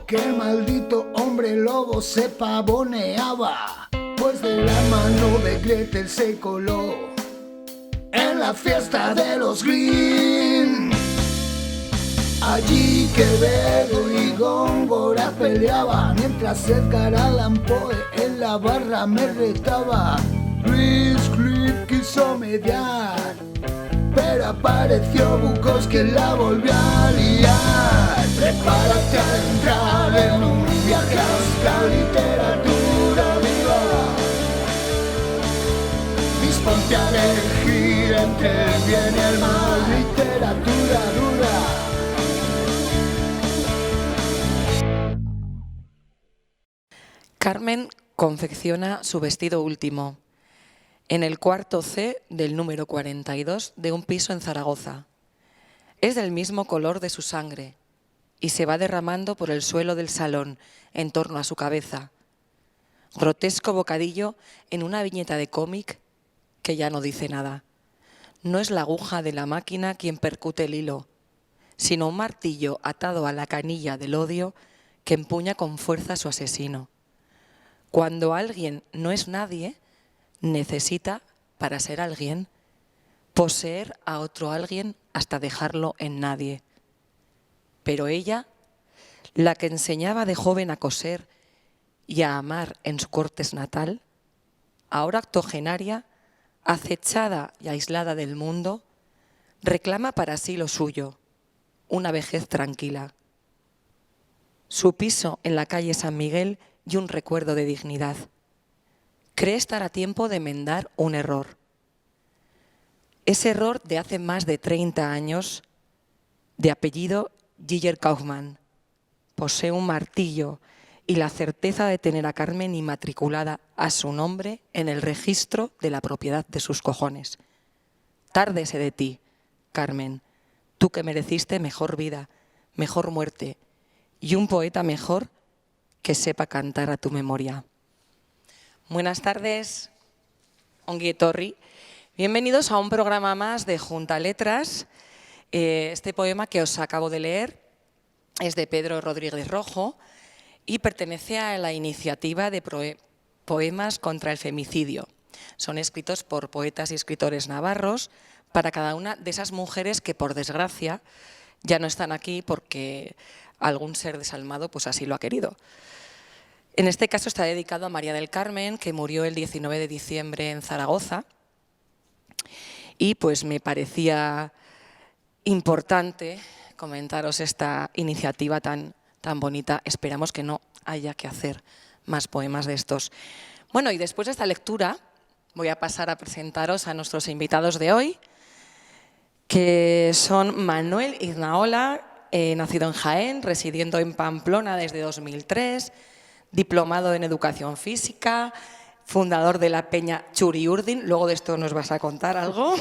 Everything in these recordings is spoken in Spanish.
que el maldito hombre lobo se pavoneaba, pues de la mano de Gretel se coló en la fiesta de los Grimm. Allí Quevedo y Góngora peleaban, mientras Edgar Allan Poe en la barra me retaba. Heathcliff quiso mediar, pero apareció Bukowski que la volvió a liar. Prepárate a entrar en un viaje hasta literatura viva. Disponte a elegir entre el bien y el mal, literatura dura. Carmen confecciona su vestido último en el cuarto C del número 42 de un piso en Zaragoza. Es del mismo color de su sangre y se va derramando por el suelo del salón en torno a su cabeza. Grotesco bocadillo en una viñeta de cómic que ya no dice nada. No es la aguja de la máquina quien percute el hilo, sino un martillo atado a la canilla del odio que empuña con fuerza a su asesino. Cuando alguien no es nadie, necesita, para ser alguien, poseer a otro alguien hasta dejarlo en nadie. Pero ella, la que enseñaba de joven a coser y a amar en su cortes natal, ahora octogenaria, acechada y aislada del mundo, reclama para sí lo suyo, una vejez tranquila. Su piso en la calle San Miguel y un recuerdo de dignidad. Cree estar a tiempo de enmendar un error. Ese error de hace más de 30 años, de apellido Giller Kaufmann. Posee un martillo y la certeza de tener a Carmen inmatriculada a su nombre en el registro de la propiedad de sus cojones. Tárdese de ti, Carmen, tú que mereciste mejor vida, mejor muerte y un poeta mejor que sepa cantar a tu memoria. Buenas tardes, ongi etorri. Bienvenidos a un programa más de Junta Letras. Este poema que os acabo de leer es de Pedro Rodríguez Rojo y pertenece a la iniciativa de poemas contra el femicidio. Son escritos por poetas y escritores navarros para cada una de esas mujeres que, por desgracia, ya no están aquí porque algún ser desalmado pues así lo ha querido. En este caso está dedicado a María del Carmen, que murió el 19 de diciembre en Zaragoza. Y pues me parecía importante comentaros esta iniciativa tan bonita. Esperamos que no haya que hacer más poemas de estos. Bueno, y después de esta lectura voy a pasar a presentaros a nuestros invitados de hoy, que son Manuel Iznaola, nacido en Jaén, residiendo en Pamplona desde 2003, diplomado en Educación Física, fundador de la Peña Txuri-Urdin, luego de esto nos vas a contar algo,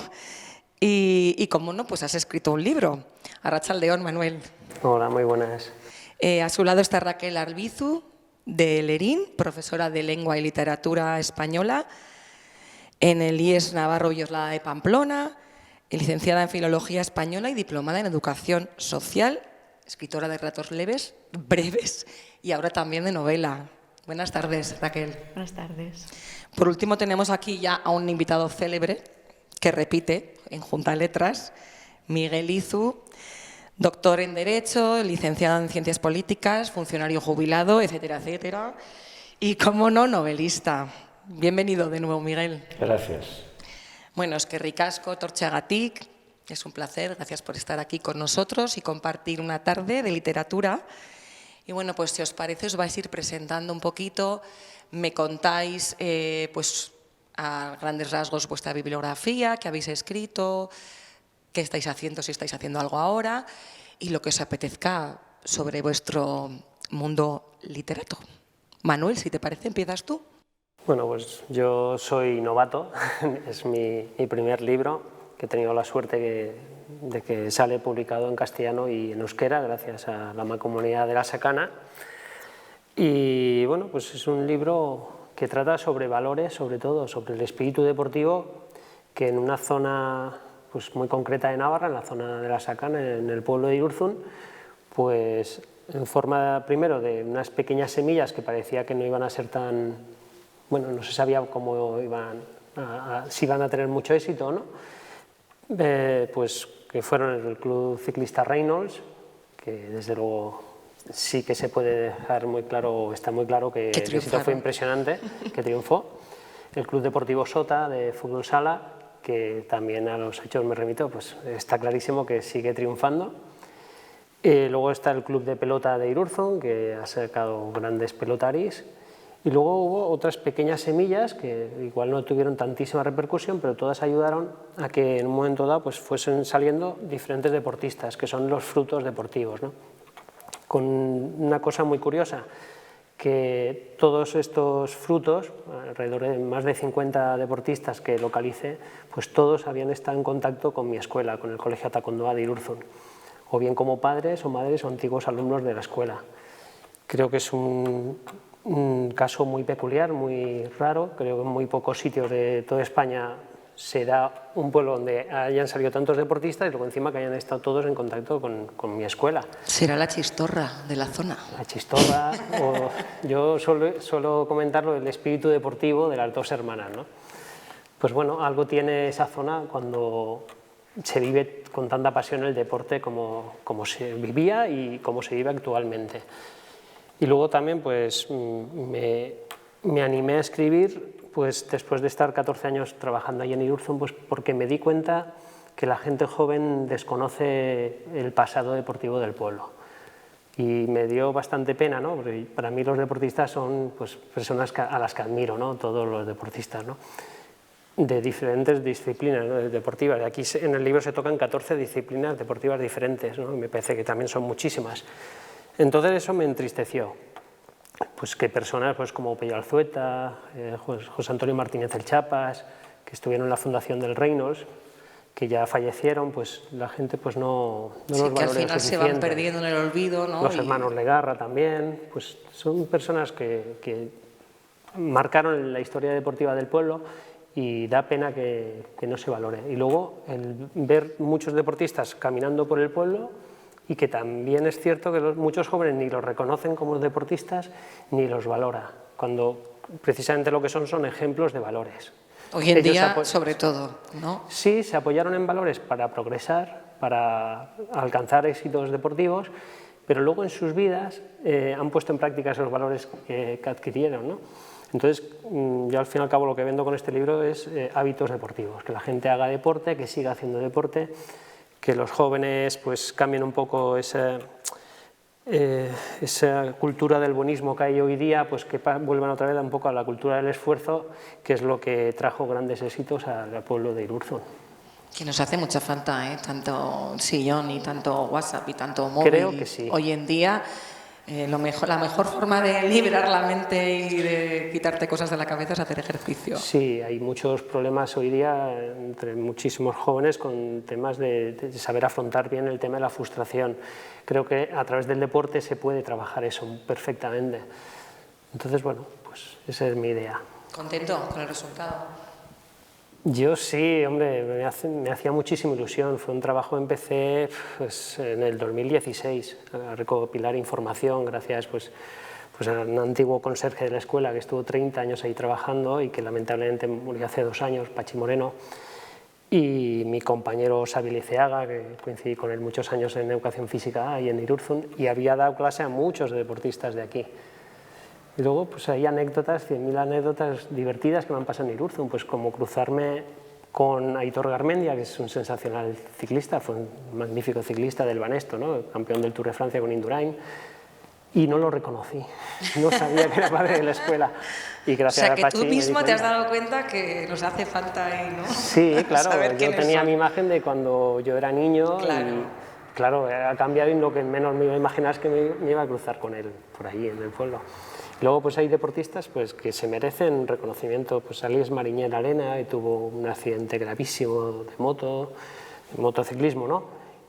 y como no, pues has escrito un libro. Arratsaldeon, Manuel. Hola, muy buenas. A su lado está Raquel Arbizu, de Lerín, profesora de Lengua y Literatura Española en el IES Navarro Villoslada de Pamplona, licenciada en Filología Española y diplomada en Educación Social, escritora de relatos breves y ahora también de novela. Buenas tardes, Raquel. Buenas tardes. Por último, tenemos aquí ya a un invitado célebre que repite en Junta Letras, Miguel Izu, doctor en Derecho, licenciado en Ciencias Políticas, funcionario jubilado, etcétera, etcétera. Y, como no, novelista. Bienvenido de nuevo, Miguel. Gracias. Bueno, eskerrik asko etortzeagatik, es un placer, gracias por estar aquí con nosotros y compartir una tarde de literatura. Y bueno, pues si os parece os vais a ir presentando un poquito, me contáis pues a grandes rasgos vuestra bibliografía, qué habéis escrito, qué estáis haciendo, si estáis haciendo algo ahora y lo que os apetezca sobre vuestro mundo literato. Manuel, si te parece, empiezas tú. Bueno, pues yo soy novato, es mi primer libro, que he tenido la suerte de que sale publicado en castellano y en euskera, gracias a la Mancomunidad de la Sakana. Y bueno, pues es un libro que trata sobre valores, sobre todo sobre el espíritu deportivo, que en una zona pues muy concreta de Navarra, en la zona de la Sakana, en el pueblo de Irurzun, pues en forma primero de unas pequeñas semillas que parecía que no iban a ser tan, bueno, no se sabía cómo iban si iban a tener mucho éxito o no, pues que fueron el Club Ciclista Reynolds, que desde luego sí que se puede dejar muy claro, está muy claro que el éxito fue impresionante, que triunfó. El Club Deportivo Sota de fútbol sala, que también a los hechos me remito, pues está clarísimo que sigue triunfando. Luego está el Club de Pelota de Irurzun, que ha sacado grandes pelotaris. Y luego hubo otras pequeñas semillas que igual no tuvieron tantísima repercusión, pero todas ayudaron a que en un momento dado pues fuesen saliendo diferentes deportistas, que son los frutos deportivos, ¿no? Con una cosa muy curiosa, que todos estos frutos, alrededor de más de 50 deportistas que localicé, pues todos habían estado en contacto con mi escuela, con el Colegio Tacondoa de Irurzun, o bien como padres o madres o antiguos alumnos de la escuela. Creo que es un caso muy peculiar, muy raro. Creo que en muy pocos sitios de toda España se da un pueblo donde hayan salido tantos deportistas y luego encima que hayan estado todos en contacto con mi escuela. ¿Será la chistorra de la zona? La chistorra, o yo suelo comentarlo, el espíritu deportivo de las dos hermanas, ¿no? Pues bueno, algo tiene esa zona cuando se vive con tanta pasión el deporte como se vivía y como se vive actualmente. Y luego también pues me animé a escribir pues después de estar 14 años trabajando ahí en Irurzun, pues porque me di cuenta que la gente joven desconoce el pasado deportivo del pueblo. Y me dio bastante pena, ¿no? Porque para mí los deportistas son pues personas a las que admiro, ¿no? Todos los deportistas, ¿no? De diferentes disciplinas, ¿no? Deportivas. Aquí en el libro se tocan 14 disciplinas deportivas diferentes, ¿no? Me parece que también son muchísimas. Entonces eso me entristeció, pues que personas pues como Pello Alzueta, José Antonio Martínez El Chapas, que estuvieron en la fundación del Reynolds, que ya fallecieron, pues la gente pues no los valora que al final se van perdiendo en el olvido, ¿no? Los hermanos Legarra también, pues son personas que marcaron la historia deportiva del pueblo y da pena que no se valore. Y luego el ver muchos deportistas caminando por el pueblo, y que también es cierto que muchos jóvenes ni los reconocen como deportistas ni los valora, cuando precisamente lo que son ejemplos de valores. Hoy en día, sobre todo, ¿no? Sí, se apoyaron en valores para progresar, para alcanzar éxitos deportivos, pero luego en sus vidas han puesto en práctica esos valores que adquirieron, ¿no? Entonces, yo al fin y al cabo lo que vendo con este libro es hábitos deportivos, que la gente haga deporte, que siga haciendo deporte, que los jóvenes pues cambien un poco esa cultura del buenismo que hay hoy día, pues que vuelvan otra vez un poco a la cultura del esfuerzo, que es lo que trajo grandes éxitos al pueblo de Irurzun. Que nos hace mucha falta, tanto sillón y tanto WhatsApp y tanto móvil. Creo que sí. Hoy en día la mejor forma de liberar la mente y de quitarte cosas de la cabeza es hacer ejercicio. Sí, hay muchos problemas hoy día entre muchísimos jóvenes con temas de saber afrontar bien el tema de la frustración. Creo que a través del deporte se puede trabajar eso perfectamente. Entonces, bueno, pues esa es mi idea. ¿Contento con el resultado? Yo sí, hombre, me hacía muchísima ilusión. Fue un trabajo que empecé pues, en el 2016 a recopilar información gracias pues a un antiguo conserje de la escuela que estuvo 30 años ahí trabajando y que lamentablemente murió hace 2 años, Pachi Moreno, y mi compañero Xavi Liceaga, que coincidí con él muchos años en educación física ahí en Irurzun, y había dado clase a muchos deportistas de aquí. Y luego pues hay anécdotas, 100.000 anécdotas divertidas que me han pasado en Irurzun, pues como cruzarme con Aitor Garmendia, que es un sensacional ciclista, fue un magnífico ciclista del Banesto, ¿no? Campeón del Tour de Francia con Indurain, y no lo reconocí, no sabía que era padre de la escuela. Y gracias o sea, que a Pachi tú mismo te has dado cuenta que nos hace falta ahí, ¿no? Sí, claro, yo tenía mi imagen de cuando yo era niño, claro. Y claro, ha cambiado y lo que menos me iba a imaginar es que me iba a cruzar con él por ahí en el pueblo. Luego pues hay deportistas pues, que se merecen reconocimiento. Pues Alex Mariñer Arena y tuvo un accidente gravísimo de motociclismo, ¿no?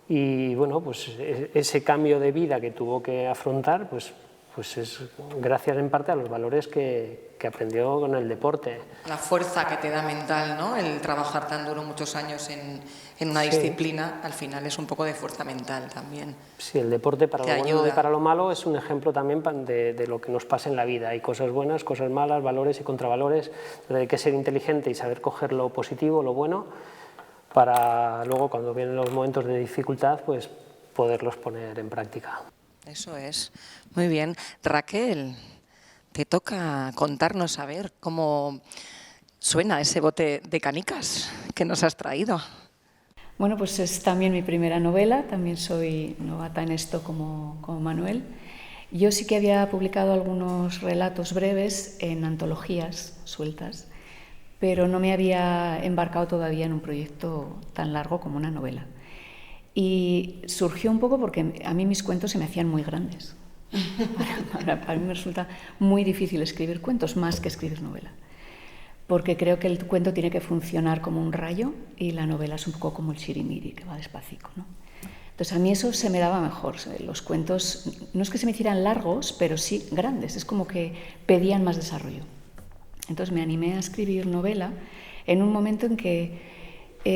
Y bueno, pues ese cambio de vida que tuvo que afrontar pues pues es gracias en parte a los valores que aprendió con el deporte. La fuerza que te da mental, ¿no? El trabajar tan duro muchos años en una disciplina, al final es un poco de fuerza mental también. Sí, el deporte para lo bueno y para lo malo es un ejemplo también de lo que nos pasa en la vida. Hay cosas buenas, cosas malas, valores y contravalores. Entonces hay que ser inteligente y saber coger lo positivo, lo bueno, para luego cuando vienen los momentos de dificultad, pues poderlos poner en práctica. Eso es. Muy bien. Raquel, te toca contarnos a ver cómo suena ese bote de canicas que nos has traído. Bueno, pues es también mi primera novela, también soy novata en esto como Manuel. Yo sí que había publicado algunos relatos breves en antologías sueltas, pero no me había embarcado todavía en un proyecto tan largo como una novela. Y surgió un poco porque a mí mis cuentos se me hacían muy grandes. Para mí me resulta muy difícil escribir cuentos, más que escribir novela. Porque creo que el cuento tiene que funcionar como un rayo y la novela es un poco como el chirimiri, que va despacito, ¿no? Entonces a mí eso se me daba mejor. Los cuentos no es que se me hicieran largos, pero sí grandes. Es como que pedían más desarrollo. Entonces me animé a escribir novela en un momento en que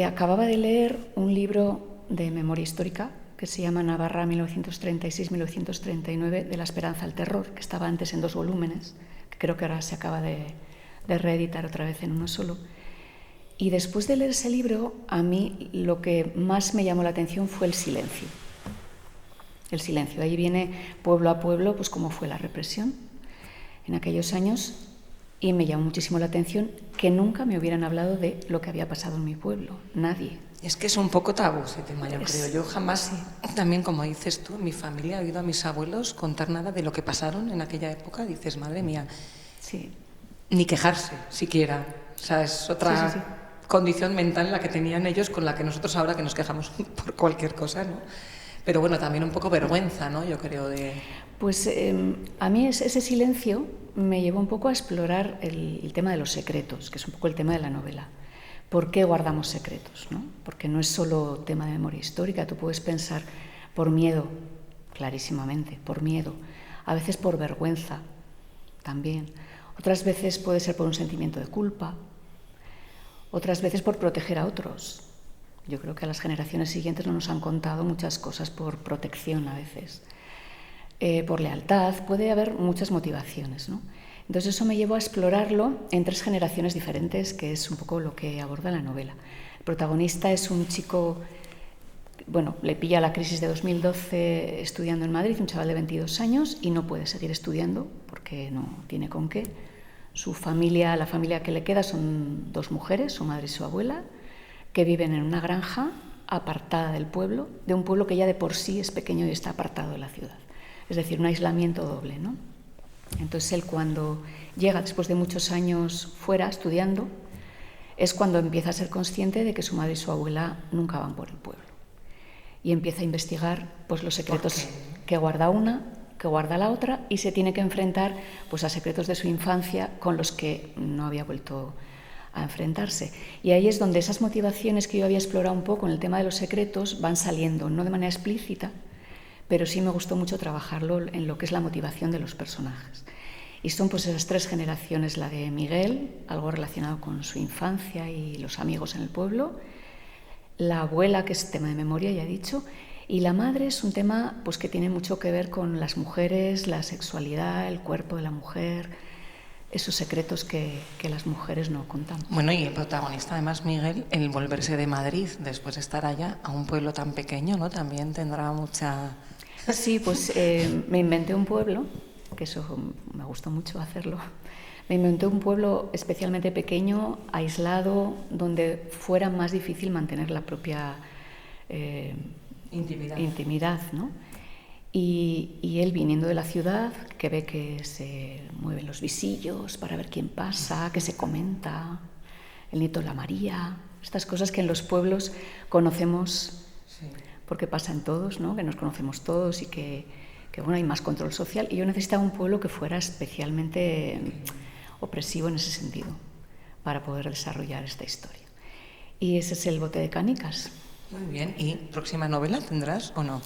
acababa de leer un libro de memoria histórica que se llama Navarra 1936-1939, de la esperanza al terror, que estaba antes en 2 volúmenes, que creo que ahora se acaba de reeditar otra vez en uno solo. Y después de leer ese libro, a mí lo que más me llamó la atención fue el silencio. El silencio. Ahí viene pueblo a pueblo, pues cómo fue la represión en aquellos años, y me llamó muchísimo la atención que nunca me hubieran hablado de lo que había pasado en mi pueblo. Nadie. Es que es un poco tabú ese tema, yo creo. Yo jamás, también como dices tú, en mi familia he oído a mis abuelos contar nada de lo que pasaron en aquella época. Dices, madre mía, sí. Ni quejarse siquiera. O sea, es otra condición mental la que tenían ellos con la que nosotros ahora que nos quejamos por cualquier cosa, ¿no? Pero bueno, también un poco vergüenza, ¿no? Yo creo de... Pues a mí ese silencio me llevó un poco a explorar el tema de los secretos, que es un poco el tema de la novela. ¿Por qué guardamos secretos, ¿no? Porque no es solo tema de memoria histórica, tú puedes pensar por miedo, clarísimamente, por miedo, a veces por vergüenza también, otras veces puede ser por un sentimiento de culpa, otras veces por proteger a otros. Yo creo que a las generaciones siguientes no nos han contado muchas cosas por protección a veces, por lealtad, puede haber muchas motivaciones, ¿no? Entonces eso me llevó a explorarlo en 3 generaciones diferentes, que es un poco lo que aborda la novela. El protagonista es un chico, bueno, le pilla la crisis de 2012 estudiando en Madrid, un chaval de 22 años, y no puede seguir estudiando porque no tiene con qué. Su familia, la familia que le queda son 2 mujeres, su madre y su abuela, que viven en una granja apartada del pueblo, de un pueblo que ya de por sí es pequeño y está apartado de la ciudad. Es decir, un aislamiento doble, ¿no? Entonces él, cuando llega después de muchos años fuera estudiando, es cuando empieza a ser consciente de que su madre y su abuela nunca van por el pueblo. Y empieza a investigar pues, los secretos que guarda una, que guarda la otra, y se tiene que enfrentar pues, a secretos de su infancia con los que no había vuelto a enfrentarse. Y ahí es donde esas motivaciones que yo había explorado un poco en el tema de los secretos van saliendo, no de manera explícita, pero sí me gustó mucho trabajarlo en lo que es la motivación de los personajes. Y son pues esas 3 generaciones, la de Miguel, algo relacionado con su infancia y los amigos en el pueblo, la abuela, que es tema de memoria, ya he dicho, y la madre es un tema pues, que tiene mucho que ver con las mujeres, la sexualidad, el cuerpo de la mujer, esos secretos que las mujeres no contamos. Bueno, y el protagonista, además, Miguel, el volverse de Madrid, después de estar allá, a un pueblo tan pequeño, ¿no? También tendrá mucha... Sí, pues me inventé un pueblo, que eso me gustó mucho hacerlo. Me inventé un pueblo especialmente pequeño, aislado, donde fuera más difícil mantener la propia intimidad, ¿no? Y él, viniendo de la ciudad, que ve que se mueven los visillos para ver quién pasa, que se comenta, el nieto de la María, estas cosas que en los pueblos conocemos, sí, porque pasan todos, ¿no? Que nos conocemos todos y que bueno, hay más control social. Y yo necesitaba un pueblo que fuera especialmente opresivo en ese sentido, para poder desarrollar esta historia. Y ese es el bote de canicas. Muy bien. ¿Y próxima novela tendrás o no?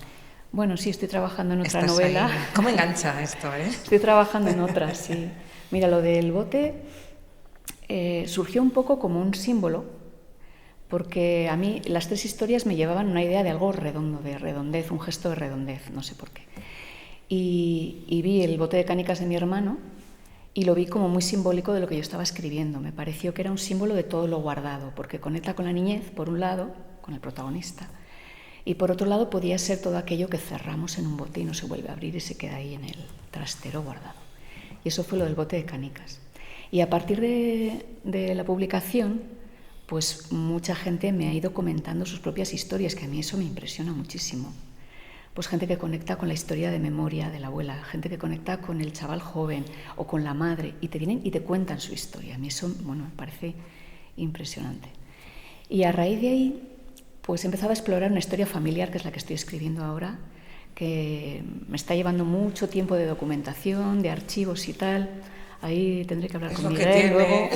Bueno, sí, estoy trabajando en otra Estás novela. ahí. ¿Cómo engancha esto, Estoy trabajando en otra, sí. Mira, lo del bote surgió un poco como un símbolo, porque a mí las 3 historias me llevaban una idea de algo redondo, de redondez, un gesto de redondez, no sé por qué. Y vi el bote de canicas de mi hermano y lo vi como muy simbólico de lo que yo estaba escribiendo. Me pareció que era un símbolo de todo lo guardado, porque conecta con la niñez, por un lado, con el protagonista, y por otro lado podía ser todo aquello que cerramos en un bote y no se vuelve a abrir y se queda ahí en el trastero guardado. Y eso fue lo del bote de canicas. Y a partir de la publicación, pues mucha gente me ha ido comentando sus propias historias, que a mí eso me impresiona muchísimo. Pues gente que conecta con la historia de memoria de la abuela, gente que conecta con el chaval joven o con la madre y te vienen y te cuentan su historia. A mí eso, bueno, me parece impresionante. Y a raíz de ahí, pues he empezado a explorar una historia familiar, que es la que estoy escribiendo ahora, que me está llevando mucho tiempo de documentación, de archivos y tal. Ahí tendré que hablar con Miguel luego.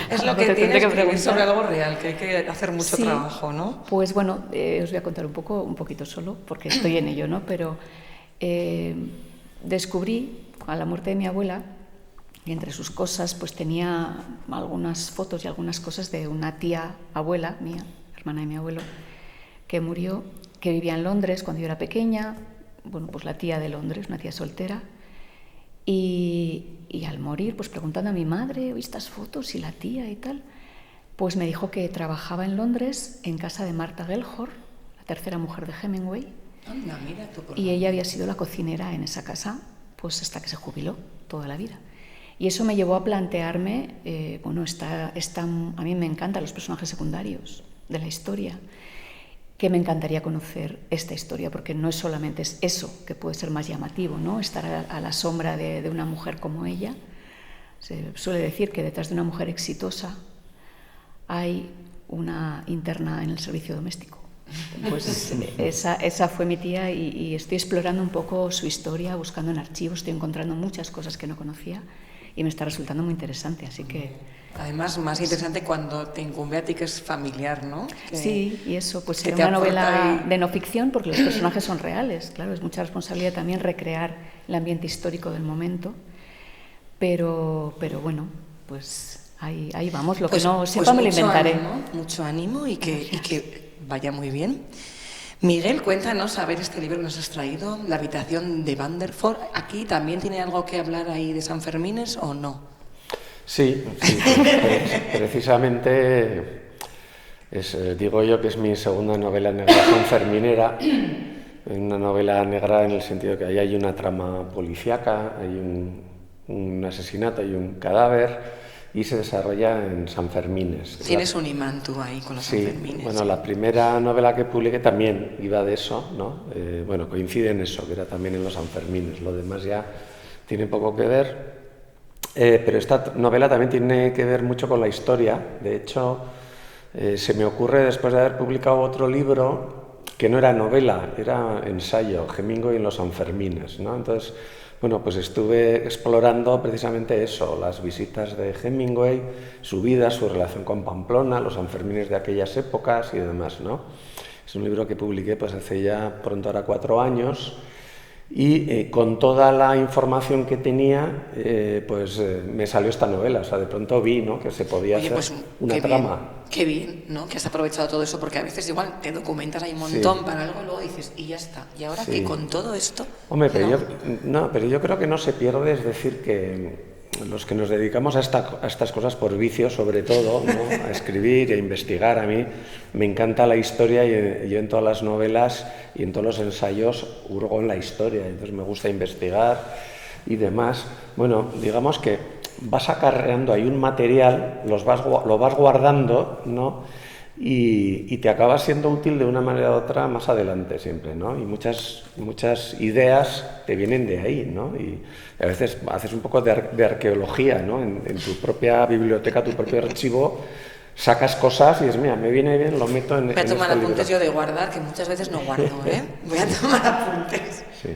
Es lo que tiene que escribir sobre algo real, que hay que hacer mucho trabajo, ¿no? Pues bueno, os voy a contar un poquito solo, porque estoy en ello, ¿no? Pero descubrí a la muerte de mi abuela, y entre sus cosas pues tenía algunas fotos y algunas cosas de una tía abuela mía, hermana de mi abuelo, que murió, que vivía en Londres cuando yo era pequeña, bueno, pues la tía de Londres, una tía soltera, y al morir, pues preguntando a mi madre, ¿oí estas fotos y la tía y tal? Pues me dijo que trabajaba en Londres en casa de Martha Gellhorn, la tercera mujer de Hemingway. Anda, mira tú por y ella había sido la cocinera en esa casa pues hasta que se jubiló toda la vida. Y eso me llevó a plantearme, bueno, a mí me encantan los personajes secundarios de la historia, que me encantaría conocer esta historia, porque no es solamente eso que puede ser más llamativo, ¿no? Estar a la sombra de una mujer como ella. Se suele decir que detrás de una mujer exitosa hay una interna en el servicio doméstico. Pues esa fue mi tía y estoy explorando un poco su historia, buscando en archivos, estoy encontrando muchas cosas que no conocía y me está resultando muy interesante, así que... Además, más interesante cuando te incumbe a ti que es familiar, ¿no? Sí, y eso, pues era una novela de no ficción porque los personajes son reales, claro, es mucha responsabilidad también recrear el ambiente histórico del momento, pero bueno, pues ahí vamos, lo que no sepa me lo inventaré. Mucho ánimo y que vaya muy bien. Miguel, cuéntanos, a ver, este libro que nos has traído, La habitación de Vanderford, ¿aquí también tiene algo que hablar ahí de San Fermines o no? Sí, precisamente digo yo que es mi segunda novela negra sanferminera, una novela negra en el sentido que ahí hay una trama policíaca, hay un asesinato, hay un cadáver y se desarrolla en Sanfermines. Tienes un imán tú ahí con los Sanfermines. Bueno, la primera novela que publiqué también iba de eso, ¿no? Bueno, coincide en eso, que era también en los Sanfermines, lo demás ya tiene poco que ver. Pero esta novela también tiene que ver mucho con la historia. De hecho, se me ocurre después de haber publicado otro libro que no era novela, era ensayo, Hemingway en los Sanfermines, ¿no? Entonces, bueno, pues estuve explorando precisamente eso, las visitas de Hemingway, su vida, su relación con Pamplona, los Sanfermines de aquellas épocas y demás, ¿no? Es un libro que publiqué pues hace ya pronto ahora 4 años. Y con toda la información que tenía, me salió esta novela. O sea, de pronto vi, ¿no?, que se podía hacer pues, una trama. Qué bien, ¿no?, que has aprovechado todo eso, porque a veces igual te documentas ahí un montón para algo y luego dices, y ya está. Y ahora que con todo esto... Hombre, pero yo creo que no se pierde, es decir, que los que nos dedicamos a estas cosas por vicio, sobre todo, ¿no?, a escribir y a investigar, a mí me encanta la historia y yo en todas las novelas y en todos los ensayos hurgo en la historia, entonces me gusta investigar y demás. Bueno, digamos que vas acarreando ahí un material, lo vas guardando, ¿no?, y te acaba siendo útil de una manera u otra más adelante siempre, ¿no? Y muchas ideas te vienen de ahí, ¿no? Y a veces haces un poco de arqueología, ¿no? En tu propia biblioteca, tu propio archivo, sacas cosas y dices, mira, me viene bien, lo meto en Voy a tomar este apuntes libro. yo de guardar, que muchas veces no guardo, ¿eh? Voy a tomar apuntes. Sí.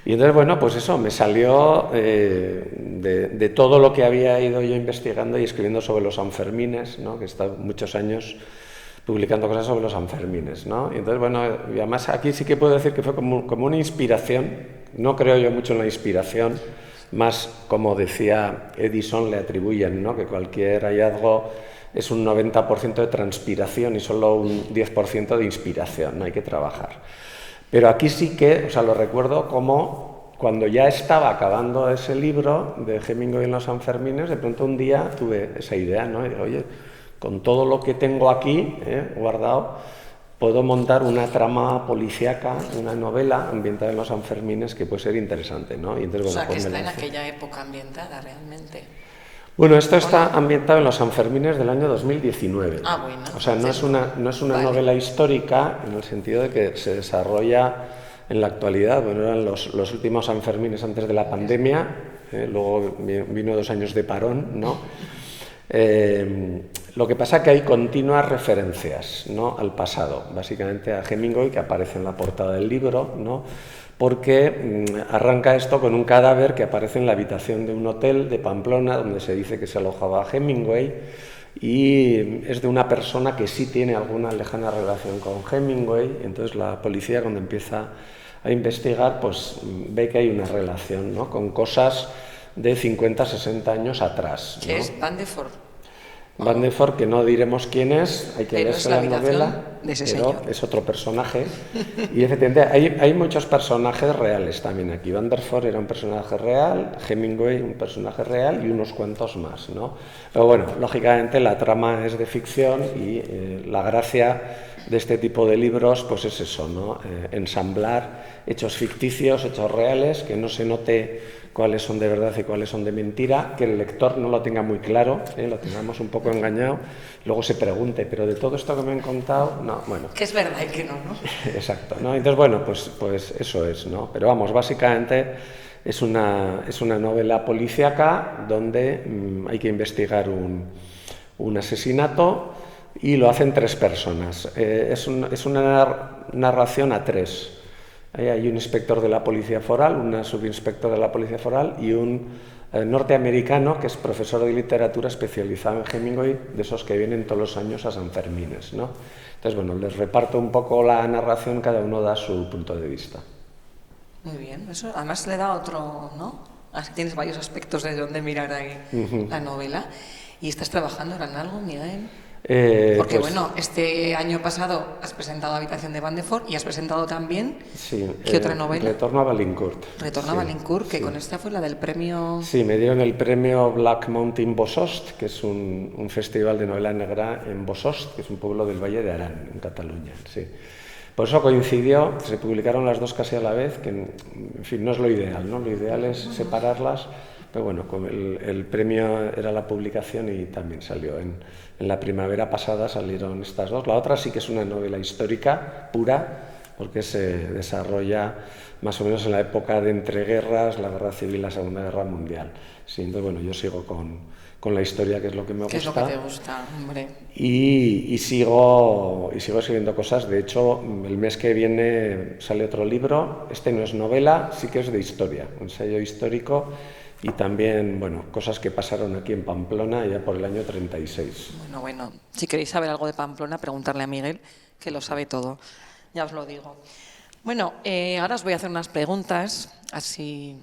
Y entonces, bueno, pues eso, me salió de todo lo que había ido yo investigando y escribiendo sobre los Sanfermines, ¿no?, que he estado muchos años publicando cosas sobre los Sanfermines, ¿no? Y entonces, bueno, y además aquí sí que puedo decir que fue como una inspiración. No creo yo mucho en la inspiración, más como decía Edison, le atribuyen, ¿no?, que cualquier hallazgo es un 90% de transpiración y solo un 10% de inspiración, no hay que trabajar. Pero aquí sí que, o sea, lo recuerdo como cuando ya estaba acabando ese libro de Hemingway en los Sanfermines, de pronto un día tuve esa idea, ¿no? Y digo, oye, con todo lo que tengo aquí guardado, puedo montar una trama policíaca, una novela ambientada en los Sanfermines que puede ser interesante, ¿no? Y entonces, O sea, bueno, que pues está en aquella época ambientada realmente. Bueno, esto está ambientado en los Sanfermines del año 2019. Ah, bueno. O sea, no es una novela histórica en el sentido de que se desarrolla en la actualidad. Bueno, eran los últimos Sanfermines antes de la pandemia, luego vino 2 años de parón, ¿no? Lo que pasa es que hay continuas referencias, ¿no?, al pasado, básicamente a Hemingway, que aparece en la portada del libro, ¿no?, porque arranca esto con un cadáver que aparece en la habitación de un hotel de Pamplona, donde se dice que se alojaba Hemingway, y es de una persona que sí tiene alguna lejana relación con Hemingway. Entonces la policía, cuando empieza a investigar, pues ve que hay una relación, ¿no?, con cosas de 50, 60 años atrás, ¿no? Que es Van de Ford. Van de Ford, que no diremos quién es, hay que leerse la novela, de ese pero señor. es otro personaje. Y efectivamente hay muchos personajes reales también aquí. Van der Ford era un personaje real, Hemingway un personaje real y unos cuantos más, ¿no? Pero bueno, lógicamente la trama es de ficción y la gracia de este tipo de libros pues es eso, ¿no? Ensamblar hechos ficticios, hechos reales, que no se note cuáles son de verdad y cuáles son de mentira, que el lector no lo tenga muy claro, lo tengamos un poco engañado, luego se pregunte, pero de todo esto que me han contado, no, bueno. Que es verdad y que no, ¿no? Exacto, ¿no? Entonces, bueno, pues eso es, ¿no? Pero vamos, básicamente es una novela policíaca donde hay que investigar un asesinato y lo hacen 3 personas. Es una narración a 3. Hay un inspector de la Policía Foral, una subinspectora de la Policía Foral y un norteamericano que es profesor de literatura especializado en Hemingway, de esos que vienen todos los años a Sanfermines, ¿no? Entonces, bueno, les reparto un poco la narración, cada uno da su punto de vista. Muy bien, eso además le da otro, ¿no? Así tienes varios aspectos de donde mirar ahí la novela. ¿Y estás trabajando ahora en algo, Miguel? Porque pues, bueno, este año pasado has presentado Habitación de Van de Ford y has presentado también, sí, ¿qué otra novela? Retorno a Balincourt. Retorno a Balincourt, que con esta fue la del premio... Sí, me dieron el premio Black Mountain Bosost, que es un festival de novela negra en Bosost, que es un pueblo del Valle de Arán, en Cataluña. Sí. Por eso coincidió, se publicaron las 2 casi a la vez, que en fin, no es lo ideal, ¿no? Lo ideal es separarlas, pero bueno, el premio era la publicación y también salió en la primavera pasada, salieron estas 2. La otra sí que es una novela histórica pura, porque se desarrolla más o menos en la época de entreguerras, la Guerra Civil y la Segunda Guerra Mundial. Sí, entonces, bueno, yo sigo con la historia, que es lo que me gusta. ¿Qué es lo que te gusta, hombre? Y sigo escribiendo cosas. De hecho, el mes que viene sale otro libro. Este no es novela, sí que es de historia, un ensayo histórico. Y también, bueno, cosas que pasaron aquí en Pamplona ya por el año 36. Bueno, si queréis saber algo de Pamplona, preguntarle a Miguel, que lo sabe todo, ya os lo digo. Bueno, ahora os voy a hacer unas preguntas así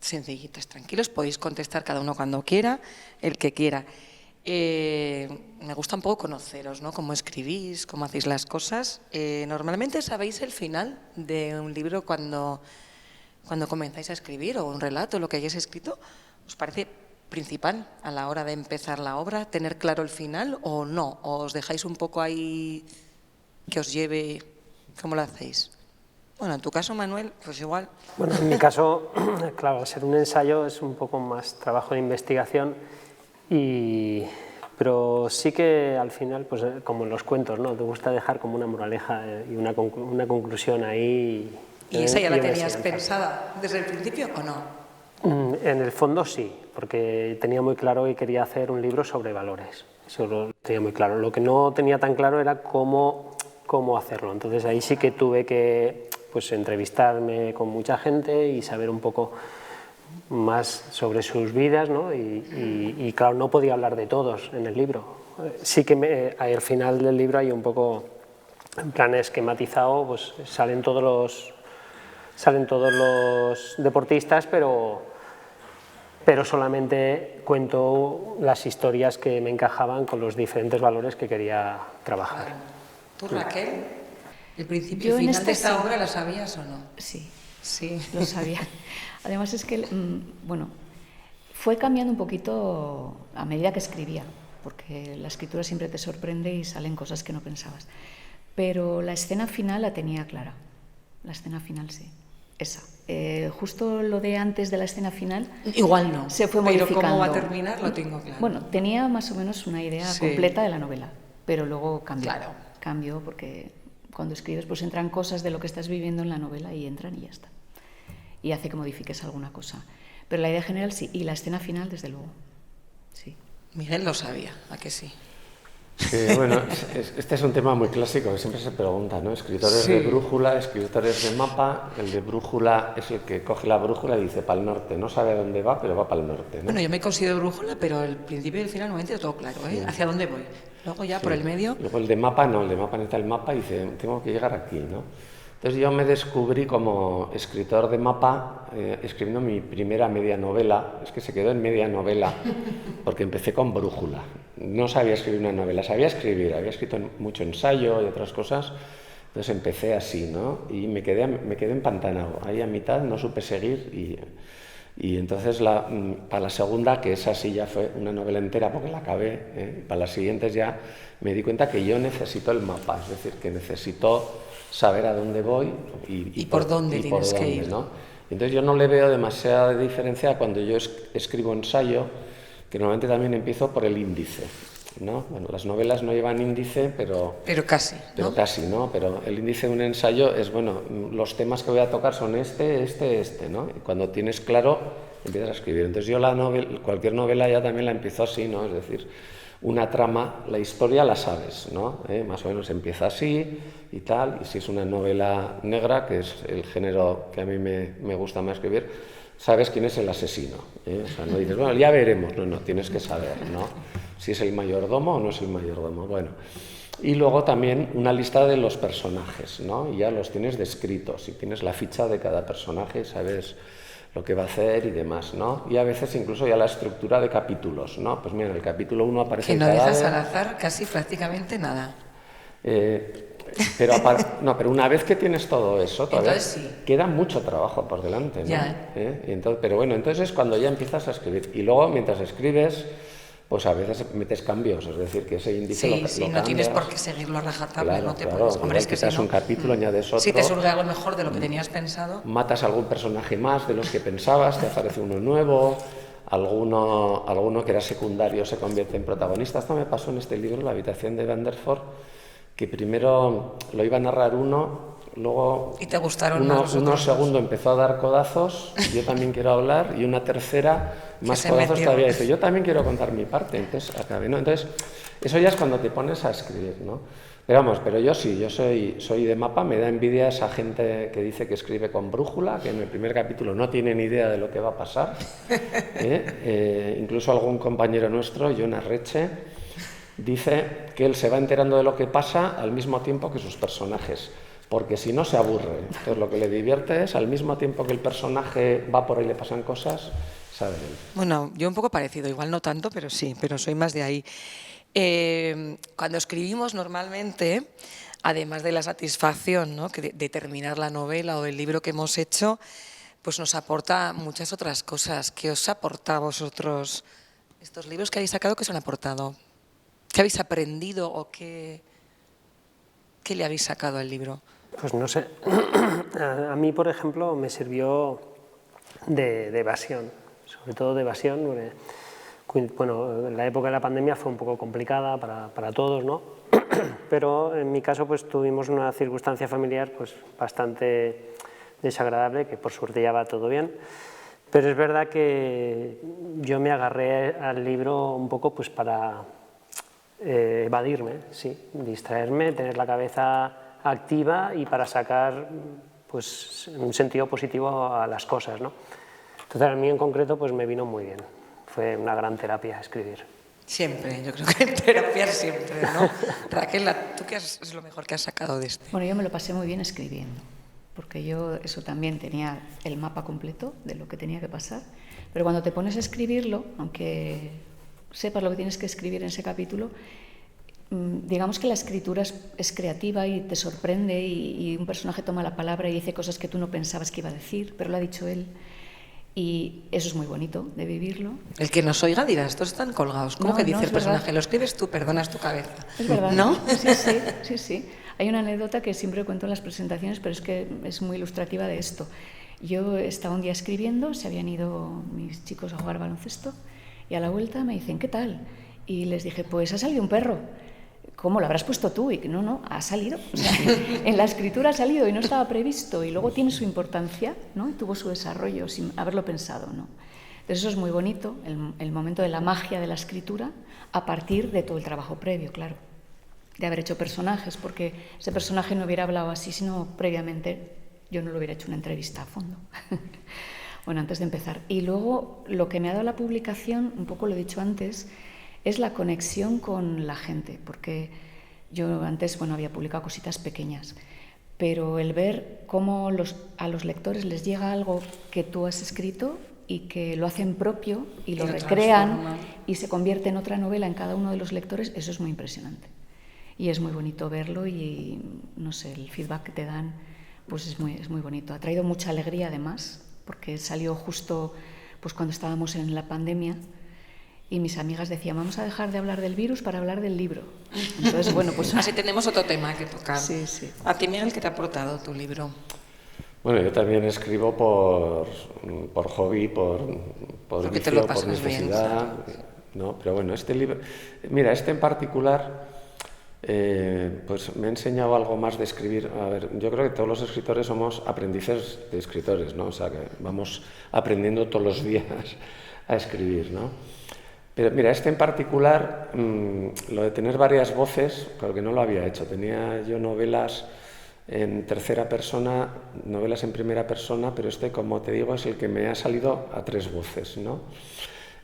sencillitas, tranquilos, podéis contestar cada uno cuando quiera, el que quiera. Me gusta un poco conoceros, ¿no? Cómo escribís, cómo hacéis las cosas. Normalmente sabéis el final de un libro cuando comenzáis a escribir, o un relato, lo que hayáis escrito. ¿Os parece principal a la hora de empezar la obra tener claro el final o no? ¿O os dejáis un poco ahí que os lleve? ¿Cómo lo hacéis? Bueno, en tu caso, Manuel, pues igual. Bueno, en mi caso, claro, al ser un ensayo es un poco más trabajo de investigación, pero sí que al final, pues como en los cuentos, ¿no? Te gusta dejar como una moraleja y una conclusión ahí. ¿Y esa ya la tenías pensada desde el principio o no? En el fondo sí, porque tenía muy claro que quería hacer un libro sobre valores. Eso lo tenía muy claro. Lo que no tenía tan claro era cómo hacerlo. Entonces ahí sí que tuve que entrevistarme con mucha gente y saber un poco más sobre sus vidas, ¿no? Y claro, no podía hablar de todos en el libro. sí que al final del libro hay un poco, en plan esquematizado, pues salen todos los deportistas, pero solamente cuento las historias que me encajaban con los diferentes valores que quería trabajar. ¿Tú, Raquel, el principio y final de esta obra la sabías o no? Sí, sí, lo sabía. Además es que, bueno, fue cambiando un poquito a medida que escribía, porque la escritura siempre te sorprende y salen cosas que no pensabas. Pero la escena final la tenía clara, la escena final sí, esa. Justo lo de antes de la escena final igual no, se fue modificando. Pero cómo va a terminar lo tengo claro. Bueno, tenía más o menos una idea completa de la novela, pero luego cambió. Claro. Cambió porque cuando escribes pues entran cosas de lo que estás viviendo en la novela y entran y ya está. Y hace que modifiques alguna cosa. Pero la idea general sí, y la escena final desde luego, sí. Miguel lo sabía, ¿a que sí? Bueno, este es un tema muy clásico que siempre se pregunta, ¿no? Escritores de brújula, escritores de mapa. El de brújula es el que coge la brújula y dice para el norte, no sabe a dónde va, pero va para el norte, ¿no? Bueno, yo me considero brújula, pero el principio y el final no me todo claro, ¿eh? Sí. ¿Hacia dónde voy? Luego ya por el medio. Luego el de mapa no, el de mapa necesita el mapa y dice tengo que llegar aquí, ¿no? Entonces yo me descubrí como escritor de mapa escribiendo mi primera media novela. Es que se quedó en media novela porque empecé con brújula. No sabía escribir una novela, sabía escribir, había escrito mucho ensayo y otras cosas. Entonces empecé así, ¿no? Y me quedé empantanado. Ahí a mitad no supe seguir y entonces para la segunda, que esa sí ya fue una novela entera porque la acabé, para las siguientes ya me di cuenta que yo necesito el mapa, es decir, que necesito saber a dónde voy y por dónde tienes que ir, ¿no? Entonces yo no le veo demasiada diferencia cuando yo escribo ensayo, que normalmente también empiezo por el índice, ¿no? Bueno, las novelas no llevan índice, pero casi, ¿no? Pero casi, ¿no? Pero el índice de un ensayo es, bueno, los temas que voy a tocar son este, ¿no? Y cuando tienes claro, empiezas a escribir. Entonces yo cualquier novela ya también la empiezo así, ¿no? Es decir, una trama, la historia la sabes, ¿no? Más o menos empieza así y tal, y si es una novela negra, que es el género que a mí me gusta más escribir, sabes quién es el asesino, O sea, no dices, bueno, ya veremos, no, tienes que saber, ¿no? Si es el mayordomo o no es el mayordomo, bueno. Y luego también una lista de los personajes, ¿no? Y ya los tienes descritos, y tienes la ficha de cada personaje, sabes lo que va a hacer y demás, ¿no? Y a veces incluso ya la estructura de capítulos, ¿no? Pues mira, en el capítulo 1 aparece que no dejas al azar casi prácticamente nada. Pero una vez que tienes todo eso, todavía sí. Queda mucho trabajo por delante, ¿no? Ya. Pero bueno, entonces es cuando ya empiezas a escribir. Y luego, mientras escribes, pues a veces metes cambios, es decir, que ese índice lo cambias. No tienes por qué seguirlo a rajatabla, claro, no te claro, puedes. Hombre, es que quitas un capítulo, añades otro. Si te surge algo mejor de lo que tenías pensado. Matas algún personaje más de los que pensabas, te aparece uno nuevo, alguno que era secundario se convierte en protagonista. Esto me pasó en este libro, La habitación de Van der Voort, que primero lo iba a narrar uno, luego ¿Y te gustaron uno segundo empezó a dar codazos, yo también quiero hablar, y una tercera, más codazos todavía, dice, yo también quiero contar mi parte, entonces acabé, ¿no? Entonces, eso ya es cuando te pones a escribir, ¿no? Pero yo sí, yo soy de mapa, me da envidia esa gente que dice que escribe con brújula, que en el primer capítulo no tiene ni idea de lo que va a pasar, incluso algún compañero nuestro, Jon Arretxe, dice que él se va enterando de lo que pasa al mismo tiempo que sus personajes, porque si no se aburre. Entonces lo que le divierte es al mismo tiempo que el personaje va por ahí y le pasan cosas, sabe él. Bueno, yo un poco parecido, igual no tanto, pero sí, pero soy más de ahí. Cuando escribimos normalmente, además de la satisfacción, ¿no?, de terminar la novela o el libro que hemos hecho, pues nos aporta muchas otras cosas. ¿Qué os aporta a vosotros estos libros que habéis sacado? ¿Qué os han aportado? ¿Qué habéis aprendido o qué le habéis sacado al libro? Pues no sé, a mí, por ejemplo, me sirvió de evasión, sobre todo de evasión, porque, bueno, la época de la pandemia fue un poco complicada para todos, ¿no? Pero en mi caso pues tuvimos una circunstancia familiar pues bastante desagradable, que por suerte ya va todo bien. Pero es verdad que yo me agarré al libro un poco pues para evadirme, sí, distraerme, tener la cabeza activa y para sacar pues un sentido positivo a las cosas, ¿no? Entonces a mí en concreto pues me vino muy bien, fue una gran terapia escribir. Siempre, yo creo que en terapia siempre, ¿no? Raquel, ¿tú qué es lo mejor que has sacado de este? Bueno, yo me lo pasé muy bien escribiendo, porque yo eso también tenía el mapa completo de lo que tenía que pasar, pero cuando te pones a escribirlo, aunque sepas lo que tienes que escribir en ese capítulo, digamos que la escritura es creativa y te sorprende y un personaje toma la palabra y dice cosas que tú no pensabas que iba a decir, pero lo ha dicho él. Y eso es muy bonito de vivirlo. El que nos oiga dirá, estos están colgados. ¿Cómo que dice el personaje? Verdad. Lo escribes tú, perdonas tu cabeza. Es verdad. ¿No? Sí. Hay una anécdota que siempre cuento en las presentaciones, pero es que es muy ilustrativa de esto. Yo estaba un día escribiendo, se habían ido mis chicos a jugar baloncesto y a la vuelta me dicen, ¿qué tal? Y les dije, pues ha salido un perro. ¿Cómo lo habrás puesto tú? Y no, ha salido. O sea, en la escritura ha salido y no estaba previsto y luego tiene su importancia, ¿no? Y tuvo su desarrollo sin haberlo pensado, ¿no? Entonces eso es muy bonito, el momento de la magia de la escritura a partir de todo el trabajo previo, claro, de haber hecho personajes, porque ese personaje no hubiera hablado así, sino previamente yo no le hubiera hecho una entrevista a fondo. Bueno, antes de empezar. Y luego lo que me ha dado la publicación, un poco lo he dicho antes, es la conexión con la gente, porque yo antes, bueno, había publicado cositas pequeñas, pero el ver cómo a los lectores les llega algo que tú has escrito y que lo hacen propio y lo recrean y se convierte en otra novela en cada uno de los lectores, eso es muy impresionante. Y es muy bonito verlo y, no sé, el feedback que te dan, pues es muy bonito. Ha traído mucha alegría además, porque salió justo pues cuando estábamos en la pandemia. Y mis amigas decían, vamos a dejar de hablar del virus para hablar del libro. Entonces, bueno, pues... Así tenemos otro tema que tocar. Sí. ¿A ti, Miguel, qué te ha aportado tu libro? Bueno, yo también escribo por hobby, por vicio, por necesidad. Bien, ¿no? Pero bueno, este libro... Mira, este en particular, pues me ha enseñado algo más de escribir. A ver, yo creo que todos los escritores somos aprendices de escritores, ¿no? O sea, que vamos aprendiendo todos los días a escribir, ¿no? Pero mira, este en particular, lo de tener varias voces, porque no lo había hecho. Tenía yo novelas en tercera persona, novelas en primera persona, pero este, como te digo, es el que me ha salido a tres voces, ¿no?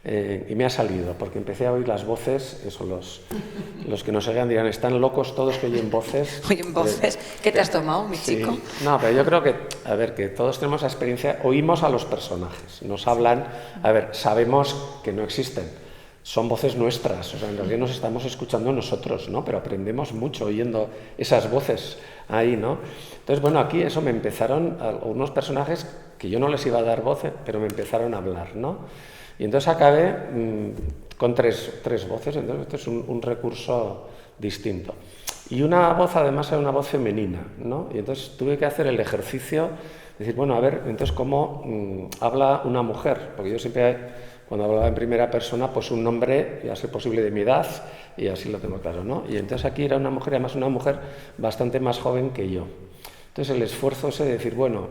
Y me ha salido, porque empecé a oír las voces, eso los que nos oigan dirán, están locos todos que oyen voces. Oyen voces. ¿Qué te has tomado, mi chico? No, pero yo creo que, a ver, que todos tenemos la experiencia, oímos a los personajes, nos hablan, a ver, sabemos que no existen. Son voces nuestras, o sea, en realidad nos estamos escuchando nosotros, ¿no? Pero aprendemos mucho oyendo esas voces ahí, ¿no? Entonces, bueno, aquí eso me empezaron, unos personajes que yo no les iba a dar voz, pero me empezaron a hablar, ¿no? Y entonces acabé con tres voces, entonces esto es un recurso distinto. Y una voz, además, era una voz femenina, ¿no? Y entonces tuve que hacer el ejercicio de decir, bueno, a ver, entonces, ¿cómo habla una mujer? Porque yo siempre... Cuando hablaba en primera persona, pues un nombre, y a ser posible de mi edad, y así lo tengo claro, ¿no? Y entonces aquí era una mujer, además una mujer bastante más joven que yo. Entonces el esfuerzo ese de decir, bueno,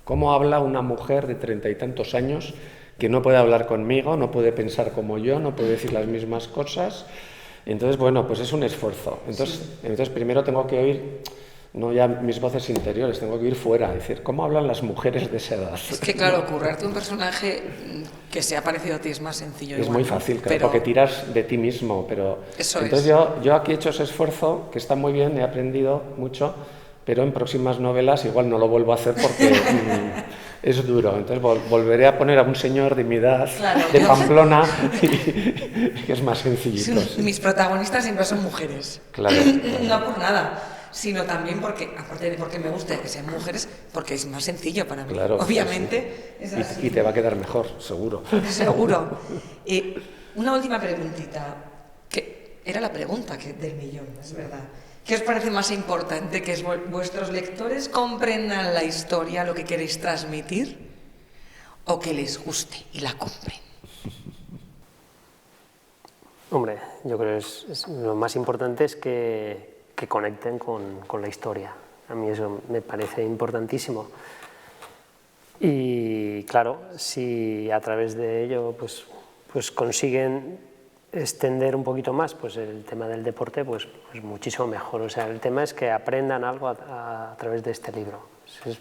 ¿cómo habla una mujer de 30 y tantos años que no puede hablar conmigo, no puede pensar como yo, no puede decir las mismas cosas? Entonces, bueno, pues es un esfuerzo. Entonces primero tengo que oír... No ya mis voces interiores, tengo que ir fuera, es decir, ¿cómo hablan las mujeres de esa edad? Es que claro, currarte un personaje que sea parecido a ti es más sencillo. Es muy fácil, claro, porque tiras de ti mismo, pero... Eso entonces yo aquí he hecho ese esfuerzo, que está muy bien, he aprendido mucho, pero en próximas novelas igual no lo vuelvo a hacer porque es duro. Entonces volveré a poner a un señor de mi edad, claro, de Pamplona, que es más sencillito. Sí. Mis protagonistas siempre son mujeres. Claro. No por nada, sino también porque, aparte de porque me gusta que sean mujeres, porque es más sencillo para mí. Claro, obviamente. Sí. Es así. Y te va a quedar mejor, seguro. Seguro. Una última preguntita, que era la pregunta del millón, es verdad. ¿Qué os parece más importante? ¿Que vuestros lectores comprendan la historia, lo que queréis transmitir? ¿O que les guste y la compren? Hombre, yo creo que lo más importante es que conecten con la historia. A mí eso me parece importantísimo. Y claro, si a través de ello pues consiguen extender un poquito más pues el tema del deporte, pues muchísimo mejor. O sea, el tema es que aprendan algo a través de este libro. Eso es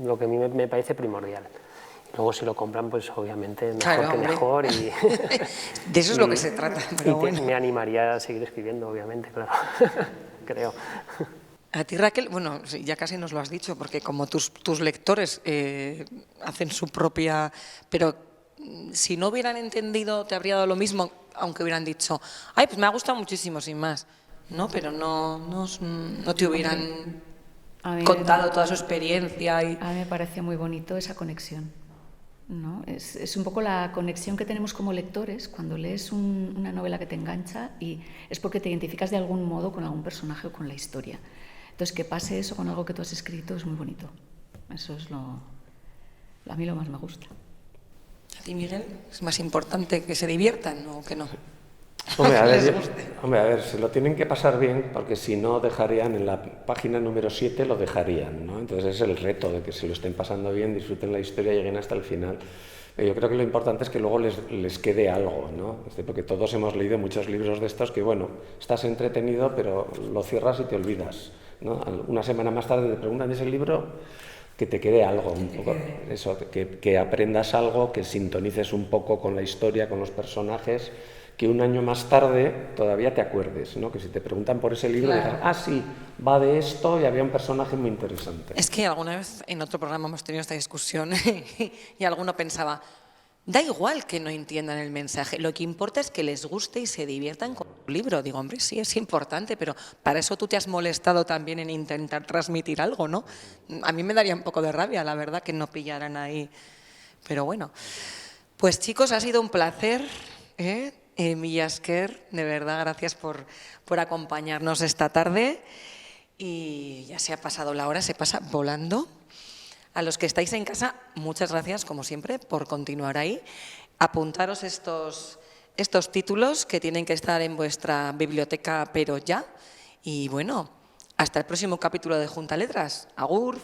lo que a mí me parece primordial. Luego si lo compran, pues obviamente mejor Claro, que hombre. mejor. Y, De eso es lo que se trata. Pero bueno. me animaría a seguir escribiendo, obviamente, claro. Creo. A ti, Raquel, bueno, sí, ya casi nos lo has dicho, porque como tus lectores hacen su propia... Pero si no hubieran entendido, te habría dado lo mismo, aunque hubieran dicho, ay, pues me ha gustado muchísimo, sin más. No, pero no te hubieran A mí contado toda su experiencia. Y... A mí me parece muy bonito esa conexión, ¿no? Es un poco la conexión que tenemos como lectores cuando lees una novela que te engancha y es porque te identificas de algún modo con algún personaje o con la historia. Entonces, que pase eso con algo que tú has escrito es muy bonito. Eso es a mí lo más me gusta. ¿A ti, Miguel? ¿Es más importante que se diviertan o que no? Hombre, a ver, se lo tienen que pasar bien, porque si no dejarían, en la página número 7 lo dejarían, ¿no? Entonces es el reto de que se lo estén pasando bien, disfruten la historia y lleguen hasta el final. Yo creo que lo importante es que luego les quede algo, ¿no? Porque todos hemos leído muchos libros de estos que, bueno, estás entretenido, pero lo cierras y te olvidas, ¿no? Una semana más tarde te preguntan de ese libro, que te quede algo, un poco, eso, que aprendas algo, que sintonices un poco con la historia, con los personajes, que un año más tarde todavía te acuerdes, ¿no? Que si te preguntan por ese libro, Claro. digas, ah, sí, va de esto y había un personaje muy interesante. Es que alguna vez en otro programa hemos tenido esta discusión y alguno pensaba, da igual que no entiendan el mensaje, lo que importa es que les guste y se diviertan con el libro. Digo, hombre, sí, es importante, pero para eso tú te has molestado también en intentar transmitir algo, ¿no? A mí me daría un poco de rabia, la verdad, que no pillaran ahí. Pero bueno, pues chicos, ha sido un placer, ¿eh? Millasker, de verdad, gracias por acompañarnos esta tarde. Y ya se ha pasado la hora, se pasa volando. A los que estáis en casa, muchas gracias, como siempre, por continuar ahí. Apuntaros estos títulos que tienen que estar en vuestra biblioteca, pero ya. Y bueno, hasta el próximo capítulo de Junta Letras. Agur.